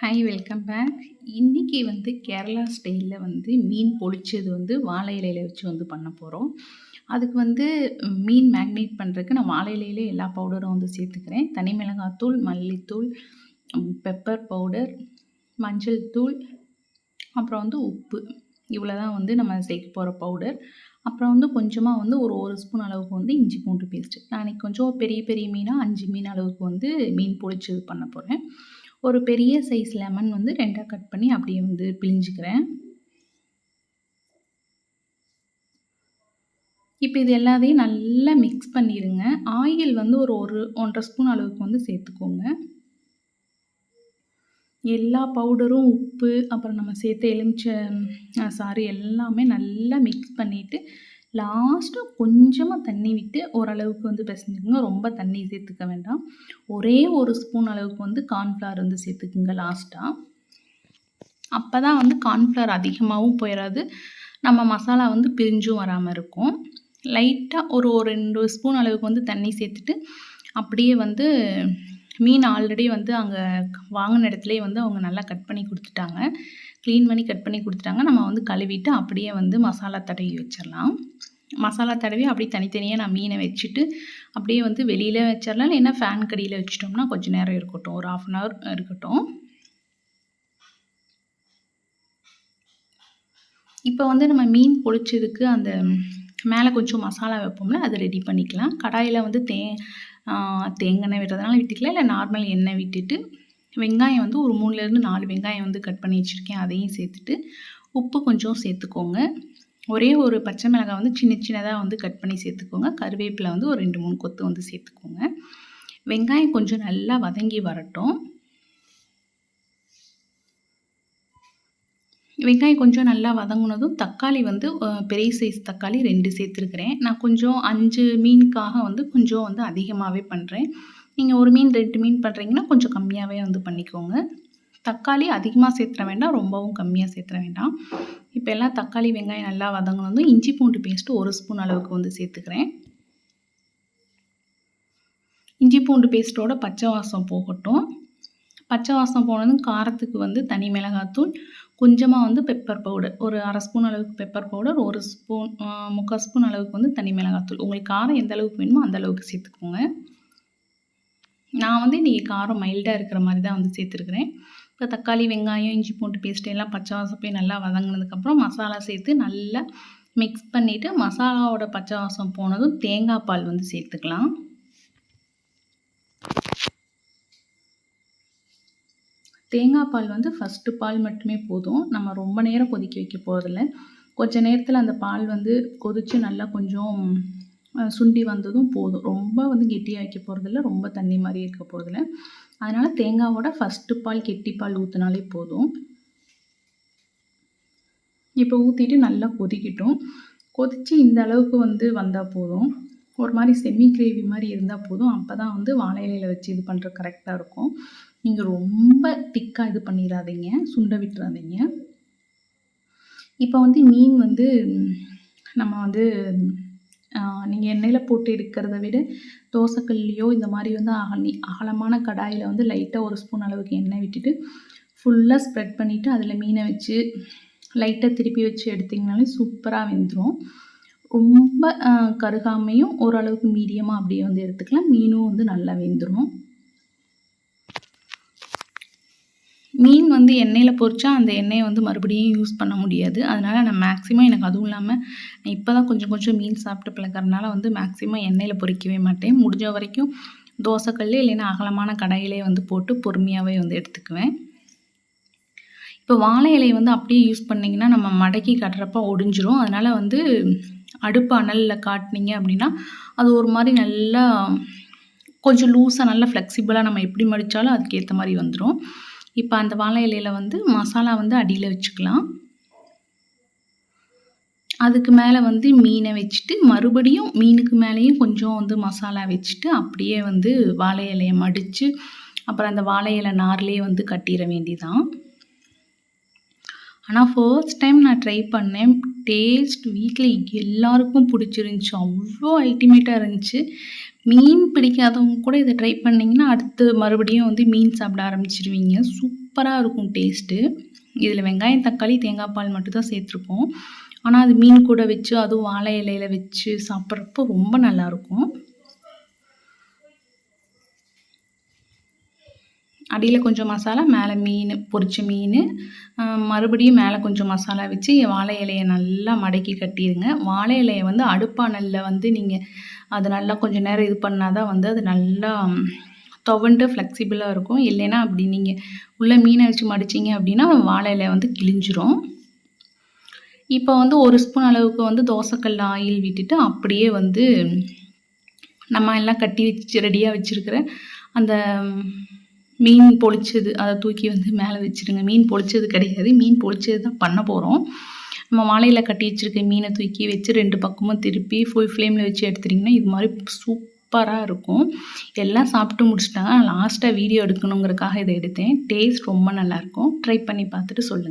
Hi welcome back. இன்னைக்கு கேரளா ஸ்டைலில் மீன் பொரிச்சது வாழை இலையில வச்சு பண்ண போகிறோம். அதுக்கு மீன் மேக்னேட் பண்ணுறதுக்கு நான் வாழை இலையில எல்லா பவுடரும் சேர்த்துக்கிறேன். தனி மிளகாத்தூள், மல்லித்தூள், பெப்பர் பவுடர், மஞ்சள் தூள், அப்புறம் உப்பு. இவ்வளோ தான் நம்ம சேர்க்க போகிற பவுடர். அப்புறம் கொஞ்சமாக ஒரு ஸ்பூன் அளவுக்கு இஞ்சி பூண்டு பேஸ்ட்டு. நான் இன்றைக்கி கொஞ்சம் பெரிய பெரிய மீனாக 5 மீன் அளவுக்கு மீன் பொரிச்சது பண்ண போகிறேன். ஒரு பெரிய சைஸ் லெமன் 2ஆக கட் பண்ணி அப்படியே பிழிஞ்சுக்கிறேன். இப்போ இது எல்லாத்தையும் நல்லா மிக்ஸ் பண்ணிடுங்க. ஆயில் ஒரு 1.5 ஸ்பூன் அளவுக்கு சேர்த்துக்கோங்க. எல்லா பவுடரும், உப்பு, அப்புறம் நம்ம சேர்த்த எலுமிச்சை எல்லாமே நல்லா மிக்ஸ் பண்ணிவிட்டு லாஸ்ட்டாக கொஞ்சமாக தண்ணி விட்டு ஓரளவுக்கு பிசைஞ்சுக்கோங்க. ரொம்ப தண்ணி சேர்த்துக்க வேண்டாம். ஒரே 1 ஸ்பூன் அளவுக்கு கார்ன்ஃப்ளவர் சேர்த்துக்குங்க லாஸ்ட்டாக. அப்போ தான் கார்ன்ஃப்ளவர் அதிகமாகவும் போயிடாது, நம்ம மசாலா பிரிஞ்சும் வராமல் இருக்கும். லைட்டாக ஒரு 2 ஸ்பூன் அளவுக்கு தண்ணி சேர்த்துட்டு அப்படியே மீன் ஆல்ரெடி அங்கே வாங்கின இடத்துலேயே அவங்க நல்லா கட் பண்ணி கொடுத்துட்டாங்க, க்ளீன் பண்ணி கட் பண்ணி கொடுத்துட்டாங்க. நம்ம கழுவிட்டு அப்படியே மசாலா தடவி வச்சிடலாம். மசாலா தடவி அப்படியே தனித்தனியாக நான் மீனை வச்சுட்டு அப்படியே வெளியில் வச்சிடலாம். இல்லைன்னா ஃபேன் கடியில் வச்சிட்டோம்னா கொஞ்சம் நேரம் இருக்கட்டும், ஒரு 1/2 hour இருக்கட்டும். இப்போ நம்ம மீன் பொரிச்சதுக்கு அந்த மேலே கொஞ்சம் மசாலா வைப்போம்ல, அதை ரெடி பண்ணிக்கலாம். கடாயில் தேங்காய் விடுறதுனால விட்டுக்கலாம், இல்லை நார்மல் எண்ணெய் விட்டுட்டு வெங்காயம் ஒரு 3லேருந்து 4 வெங்காயம் கட் பண்ணி வச்சுருக்கேன், அதையும் சேர்த்துட்டு உப்பு கொஞ்சம் சேர்த்துக்கோங்க. ஒரே ஒரு பச்சை மிளகாய் சின்ன சின்னதாக கட் பண்ணி சேர்த்துக்கோங்க. கருவேப்பிலை ஒரு 2-3 கொத்து சேர்த்துக்கோங்க. வெங்காயம் கொஞ்சம் நல்லா வதங்கி வரட்டும். வெங்காயம் கொஞ்சம் நல்லா வதங்கினதும் தக்காளி பெரிய சைஸ் தக்காளி 2 சேர்த்துருக்கிறேன். நான் கொஞ்சம் 5 மீனுக்காக கொஞ்சம் அதிகமாகவே பண்ணுறேன். நீங்கள் 1 மீன் 2 மீன் பண்ணுறீங்கன்னா கொஞ்சம் கம்மியாகவே பண்ணிக்கோங்க. தக்காளி அதிகமாக சேர்த்துற வேண்டாம், ரொம்பவும் கம்மியாக சேர்த்துற வேண்டாம். இப்போ எல்லாம் தக்காளி வெங்காயம் நல்லா வதங்கினதும் இஞ்சி பூண்டு பேஸ்ட்டு 1 ஸ்பூன் அளவுக்கு சேர்த்துக்கிறேன். இஞ்சி பூண்டு பேஸ்ட்டோட பச்சை வாசம் போகட்டும். பச்சை வாசம் போனதும் காரத்துக்கு தனி மிளகாத்தூள், கொஞ்சமாக பெப்பர் பவுடர், ஒரு 1/2 ஸ்பூன் அளவுக்கு பெப்பர் பவுடர், 1 ஸ்பூன் 3/4 ஸ்பூன் அளவுக்கு தனி மிளகாத்தூள். உங்களுக்கு காரம் எந்த அளவுக்கு வேணுமோ அந்த அளவுக்கு சேர்த்துக்கோங்க. நான் இன்றைக்கி காரம் மைல்டாக இருக்கிற மாதிரி தான் சேர்த்துருக்குறேன். இப்போ தக்காளி, வெங்காயம், இஞ்சி பூண்டு பேஸ்ட்டு எல்லாம் பச்சை வாசம் போய் நல்லா வதங்கினதுக்கப்புறம் மசாலா சேர்த்து நல்லா மிக்ஸ் பண்ணிவிட்டு மசாலாவோட பச்சை வாசம் போனதும் தேங்காய் பால் சேர்த்துக்கலாம். தேங்காய் பால் ஃபஸ்ட்டு பால் மட்டுமே போதும். நம்ம ரொம்ப நேரம் கொதிக்க வைக்க போகிறதில்ல. கொஞ்சம் நேரத்தில் அந்த பால் கொதித்து நல்லா கொஞ்சம் சுண்டி வந்ததும் போதும். ரொம்ப கெட்டியாக வைக்க போகிறதில்ல, ரொம்ப தண்ணி மாதிரி இருக்க போகிறதில்ல. அதனால் தேங்காவோட ஃபஸ்ட்டு பால் கெட்டி பால் ஊற்றினாலே போதும். இப்போ ஊற்றிட்டு நல்லா கொதிக்கட்டும். கொதித்து இந்த அளவுக்கு வந்தால் போதும். ஒரு மாதிரி செமி கிரேவி மாதிரி இருந்தால் போதும். அப்போ தான் வாழை இலையில் வச்சு இது பண்ணுறது கரெக்டாக இருக்கும். நீங்கள் ரொம்ப திக்காக இது பண்ணிடாதீங்க, சுண்ட விட்டுறாதீங்க. இப்போ மீன் நம்ம நீங்கள் எண்ணெயில் போட்டு எடுக்கிறத விட தோசைக்கல்லையோ இந்த மாதிரி அகலமான கடாயில் லைட்டாக 1 ஸ்பூன் அளவுக்கு எண்ணெய் விட்டுட்டு ஃபுல்லாக ஸ்ப்ரெட் பண்ணிவிட்டு அதில் மீனை வச்சு லைட்டாக திருப்பி வச்சு எடுத்திங்கனாலே சூப்பராக வெந்துடும். ரொம்ப கருகாமையும் ஓரளவுக்கு மீடியமாக அப்படியே எடுத்துக்கலாம். மீனும் நல்லா வெந்துடும். மீன் எண்ணெயில் பொரிச்சா அந்த எண்ணெயை மறுபடியும் யூஸ் பண்ண முடியாது. அதனால் நான் மேக்ஸிமம் எனக்கு அதுவும் இல்லாமல் நான் இப்போ தான் கொஞ்சம் கொஞ்சம் மீன் சாப்பிட்டு பழக்கிறதுனால மேக்ஸிமம் எண்ணெயில் பொரிக்கவே மாட்டேன். முடிஞ்ச வரைக்கும் தோசைக்கல் இல்லைன்னா அகலமான கடாயிலே போட்டு பொறுமையாகவே எடுத்துக்குவேன். இப்போ வாழை இலையை அப்படியே யூஸ் பண்ணிங்கன்னா நம்ம மடக்கி கட்டுறப்ப ஒடிஞ்சிரும். அதனால் அடுப்பு அனலில் காட்டினீங்க அப்படின்னா அது ஒரு மாதிரி நல்லா கொஞ்சம் லூஸாக நல்லா ஃப்ளெக்சிபிளாக நம்ம எப்படி மடித்தாலும் அதுக்கேற்ற மாதிரி வந்துடும். இப்போ அந்த வாழை இலையில் மசாலா அடியில் வச்சுக்கலாம். அதுக்கு மேலே மீனை வச்சுட்டு மறுபடியும் மீனுக்கு மேலேயும் கொஞ்சம் மசாலா வச்சுட்டு அப்படியே வாழை இலையை மடித்து அப்புறம் அந்த வாழை இலை நார்லேயே கட்டிட வேண்டியதான். ஆனால் ஃபர்ஸ்ட் டைம் நான் ட்ரை பண்ணேன். டேஸ்ட் வீட்டில் எல்லாருக்கும் பிடிச்சிருந்துச்சி, அவ்வளோ அல்டிமேட்டாக இருந்துச்சு. மீன் பிடிக்காதவங்க கூட இதை ட்ரை பண்ணிங்கன்னா அடுத்து மறுபடியும் மீன் சாப்பிட ஆரம்பிச்சிடுவீங்க. சூப்பராக இருக்கும் டேஸ்ட்டு. இதில் வெங்காயம், தக்காளி, தேங்காய் பால் மட்டும் தான் சேர்த்துருப்போம். ஆனால் அது மீன் கூட வச்சு அதுவும் வாழை இலையில வச்சு சாப்பிட்றப்போ ரொம்ப நல்லாயிருக்கும். அடியில் கொஞ்சம் மசாலா, மேலே மீன், பொரிச்ச மீன், மறுபடியும் மேலே கொஞ்சம் மசாலா வச்சு வாழை இலையை நல்லா மடக்கி கட்டிடுங்க. வாழை இலையை வந்து அடுப்பானலில் வந்து நீங்கள் அது நல்லா கொஞ்சம் நேரம் இது பண்ணால் தான் வந்து அது நல்லா துவண்டு ஃப்ளெக்சிபிளாக இருக்கும். இல்லைன்னா அப்படி நீங்கள் உள்ளே மீனை வச்சு மடிச்சிங்க அப்படின்னா வாழை இலை வந்து கிழிஞ்சிரும். இப்போ வந்து 1 ஸ்பூன் அளவுக்கு வந்து தோசைக்கல் ஆயில் விட்டுட்டு அப்படியே வந்து நம்ம எல்லாம் கட்டி வச்சு ரெடியாக வச்சுருக்கிற அந்த மீன் பொரிச்சது அதை தூக்கி வந்து மேலே வச்சுருங்க. மீன் பொரிச்சது கிடையாது, மீன் பொரிச்சது தான் பண்ண போகிறோம். நம்ம வாழையில கட்டி வச்சுருக்க மீனை தூக்கி வச்சு 2 பக்கமும் திருப்பி ஃபுல் ஃப்ளேமில் வச்சு எடுத்துட்டிங்கன்னா இது மாதிரி சூப்பராக இருக்கும். எல்லாம் சாப்பிட்டு முடிச்சிட்டாங்க. லாஸ்ட்டாக வீடியோ எடுக்கணுங்கிறதுக்காக இதை எடுத்தேன். டேஸ்ட் ரொம்ப நல்லாயிருக்கும். ட்ரை பண்ணி பார்த்துட்டு சொல்லுங்கள்.